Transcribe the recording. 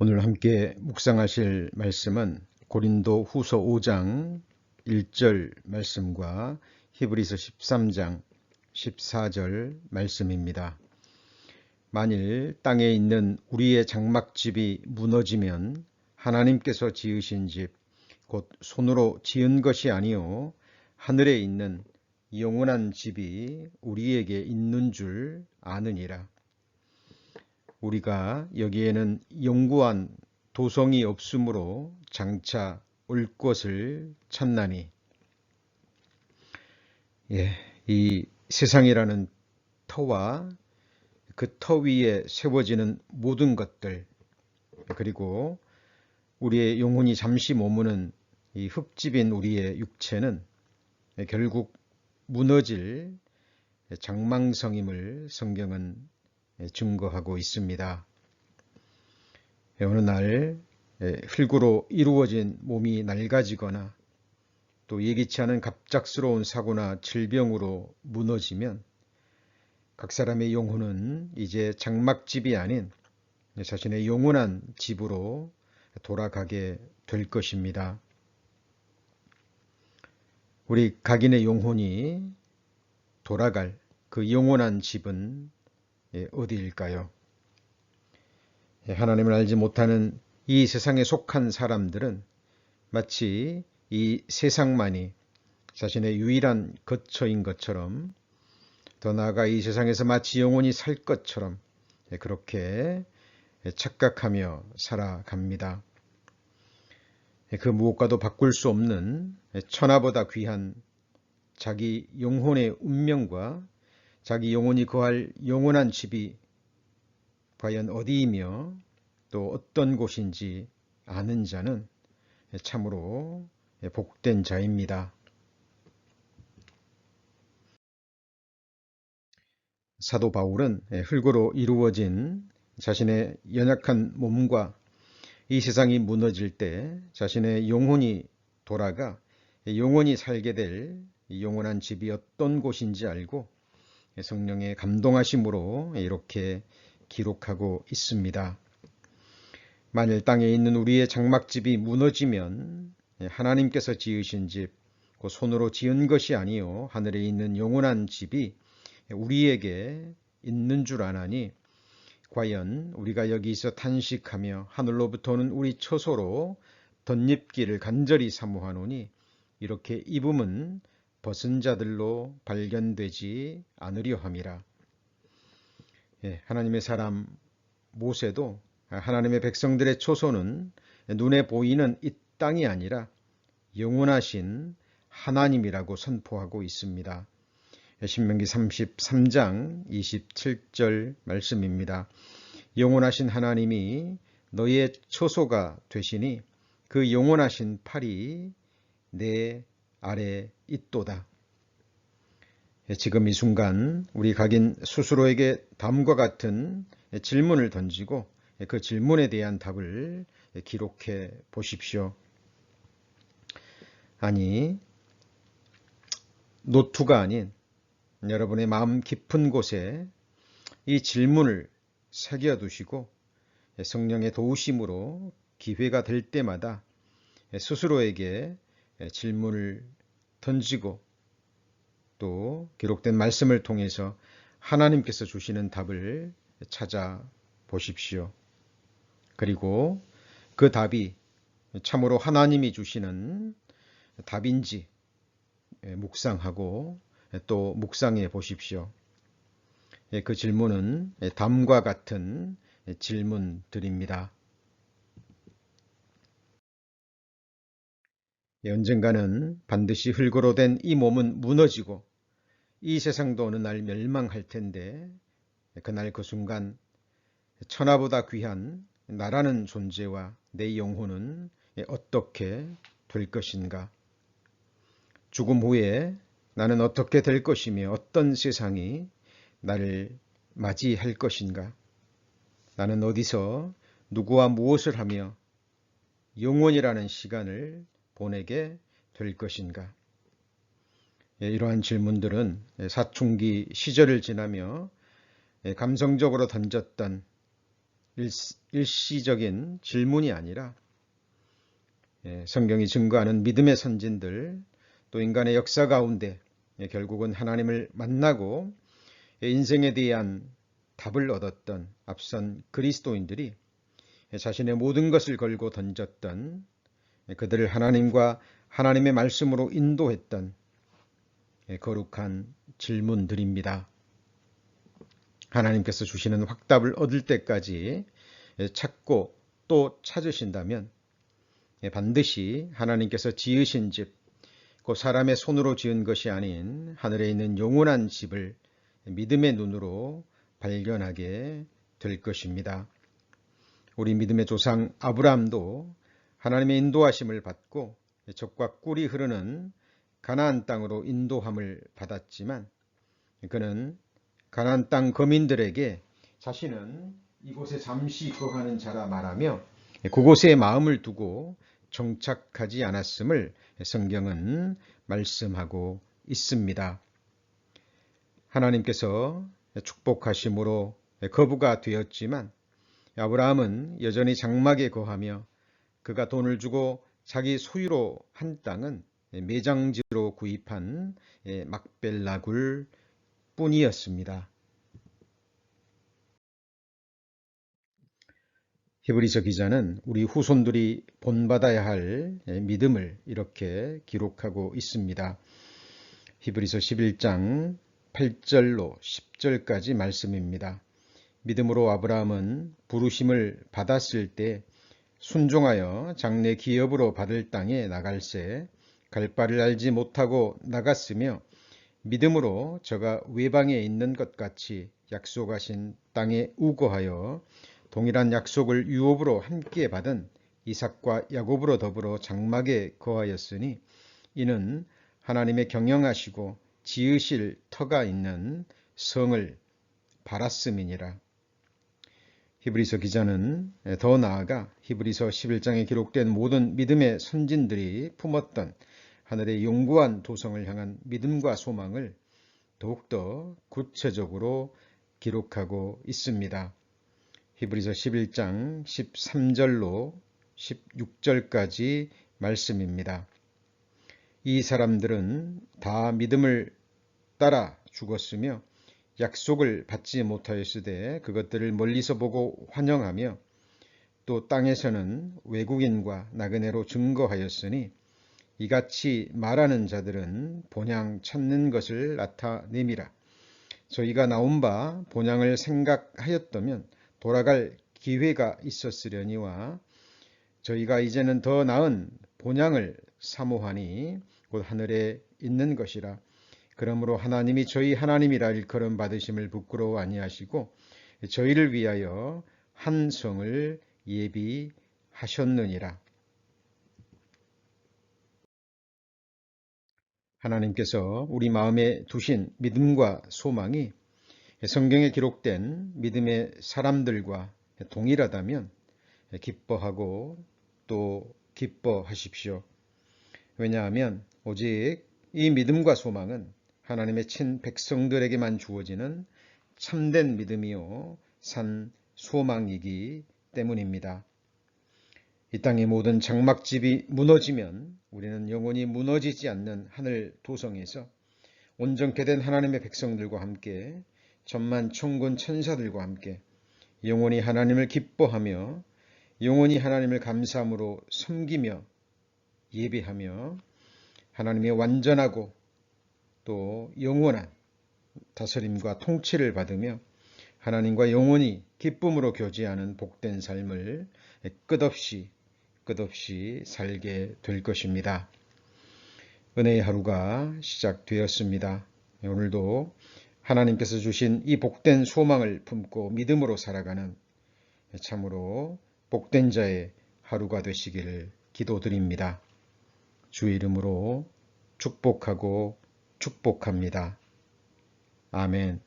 오늘 함께 묵상하실 말씀은 고린도 후서 5장 1절 말씀과 히브리서 13장 14절 말씀입니다. 만일 땅에 있는 우리의 장막집이 무너지면 하나님께서 지으신 집, 곧 손으로 지은 것이 아니요 하늘에 있는 영원한 집이 우리에게 있는 줄 아느니라. 우리가 여기에는 영구한 도성이 없으므로 장차 올 것을 찾나니, 이 세상이라는 터와 그 터 위에 세워지는 모든 것들, 그리고 우리의 영혼이 잠시 머무는 이 흙집인 우리의 육체는 결국 무너질 장망성임을 성경은 증거하고 있습니다. 어느 날 흙으로 이루어진 몸이 낡아지거나 또 예기치 않은 갑작스러운 사고나 질병으로 무너지면 각 사람의 영혼은 이제 장막집이 아닌 자신의 영원한 집으로 돌아가게 될 것입니다. 우리 각인의 영혼이 돌아갈 그 영원한 집은 어디일까요? 하나님을 알지 못하는 이 세상에 속한 사람들은 마치 이 세상만이 자신의 유일한 거처인 것처럼, 더 나아가 이 세상에서 마치 영원히 살 것처럼 그렇게 착각하며 살아갑니다. 그 무엇과도 바꿀 수 없는 천하보다 귀한 자기 영혼의 운명과 자기 영혼이 거할 영원한 집이 과연 어디이며 또 어떤 곳인지 아는 자는 참으로 복된 자입니다. 사도 바울은 흙으로 이루어진 자신의 연약한 몸과 이 세상이 무너질 때 자신의 영혼이 돌아가 영원히 살게 될 영원한 집이 어떤 곳인지 알고 성령의 감동하심으로 이렇게 기록하고 있습니다. 만일 땅에 있는 우리의 장막집이 무너지면 하나님께서 지으신 집, 그 손으로 지은 것이 아니요 하늘에 있는 영원한 집이 우리에게 있는 줄 아나니, 과연 우리가 여기서 탄식하며 하늘로부터 오는 우리 처소로 덧입기를 간절히 사모하노니 이렇게 입음은 벗은 자들로 발견되지 않으려 함이라. 하나님의 사람 모세도 하나님의 백성들의 초소는 눈에 보이는 이 땅이 아니라 영원하신 하나님이라고 선포하고 있습니다. 신명기 33장 27절 말씀입니다. 영원하신 하나님이 너의 처소가 되시니 그 영원하신 팔이 내 아래 있도다. 지금 이 순간 우리 각인 스스로에게 다음과 같은 질문을 던지고 그 질문에 대한 답을 기록해 보십시오. 아니, 노투가 아닌 여러분의 마음 깊은 곳에 이 질문을 새겨두시고 성령의 도우심으로 기회가 될 때마다 스스로에게 질문을 던지고 또 기록된 말씀을 통해서 하나님께서 주시는 답을 찾아보십시오. 그리고 그 답이 참으로 하나님이 주시는 답인지 묵상하고 또 묵상해 보십시오. 그 질문은 다음과 같은 질문들입니다. 언젠가는 반드시 흙으로 된 이 몸은 무너지고 이 세상도 어느 날 멸망할 텐데, 그날 그 순간 천하보다 귀한 나라는 존재와 내 영혼은 어떻게 될 것인가? 죽음 후에 나는 어떻게 될 것이며 어떤 세상이 나를 맞이할 것인가? 나는 어디서 누구와 무엇을 하며 영원이라는 시간을 보내게 될 것인가? 이러한 질문들은 사춘기 시절을 지나며 감성적으로 던졌던 일시적인 질문이 아니라 성경이 증거하는 믿음의 선진들, 또 인간의 역사 가운데 결국은 하나님을 만나고 인생에 대한 답을 얻었던 앞선 그리스도인들이 자신의 모든 것을 걸고 던졌던, 그들을 하나님과 하나님의 말씀으로 인도했던 거룩한 질문들입니다. 하나님께서 주시는 확답을 얻을 때까지 찾고 또 찾으신다면 반드시 하나님께서 지으신 집, 그 사람의 손으로 지은 것이 아닌 하늘에 있는 영원한 집을 믿음의 눈으로 발견하게 될 것입니다. 우리 믿음의 조상 아브라함도 하나님의 인도하심을 받고 적과 꿀이 흐르는 가나안 땅으로 인도함을 받았지만 그는 가나안 땅 거민들에게 자신은 이곳에 잠시 거하는 자라 말하며 그곳에 마음을 두고 정착하지 않았음을 성경은 말씀하고 있습니다. 하나님께서 축복하심으로 거부가 되었지만 아브라함은 여전히 장막에 거하며 그가 돈을 주고 자기 소유로 한 땅은 매장지로 구입한 막벨라굴 뿐이었습니다. 히브리서 기자는 우리 후손들이 본받아야 할 믿음을 이렇게 기록하고 있습니다. 히브리서 11장 8절로 10절까지 말씀입니다. 믿음으로 아브라함은 부르심을 받았을 때 순종하여 장래 기업으로 받을 땅에 나갈새 갈 바를 알지 못하고 나갔으며 믿음으로 저가 외방에 있는 것 같이 약속하신 땅에 우거하여 동일한 약속을 유업으로 함께 받은 이삭과 야곱으로 더불어 장막에 거하였으니 이는 하나님의 경영하시고 지으실 터가 있는 성을 바랐음이니라. 히브리서 기자는 더 나아가 히브리서 11장에 기록된 모든 믿음의 선진들이 품었던 하늘의 영구한 도성을 향한 믿음과 소망을 더욱더 구체적으로 기록하고 있습니다. 히브리서 11장 13절로 16절까지 말씀입니다. 이 사람들은 다 믿음을 따라 죽었으며 약속을 받지 못하였으되 그것들을 멀리서 보고 환영하며 또 땅에서는 외국인과 나그네로 증거하였으니 이같이 말하는 자들은 본향 찾는 것을 나타냄이라. 저희가 나온 바 본향을 생각하였다면 돌아갈 기회가 있었으려니와 저희가 이제는 더 나은 본향을 사모하니 곧 하늘에 있는 것이라. 그러므로 하나님이 저희 하나님이라 일컬음 받으심을 부끄러워 아니하시고 저희를 위하여 한 성을 예비하셨느니라. 하나님께서 우리 마음에 두신 믿음과 소망이 성경에 기록된 믿음의 사람들과 동일하다면 기뻐하고 또 기뻐하십시오. 왜냐하면 오직 이 믿음과 소망은 하나님의 친 백성들에게만 주어지는 참된 믿음이요 산 소망이기 때문입니다. 이 땅의 모든 장막집이 무너지면 우리는 영원히 무너지지 않는 하늘 도성에서 온전케 된 하나님의 백성들과 함께 천만 천군 천사들과 함께 영원히 하나님을 기뻐하며 영원히 하나님을 감사함으로 섬기며 예배하며 하나님의 완전하고 또 영원한 다스림과 통치를 받으며 하나님과 영원히 기쁨으로 교제하는 복된 삶을 끝없이 살게 될 것입니다. 은혜의 하루가 시작되었습니다. 오늘도 하나님께서 주신 이 복된 소망을 품고 믿음으로 살아가는 참으로 복된 자의 하루가 되시기를 기도드립니다. 주의 이름으로 축복하고 축복합니다. 아멘.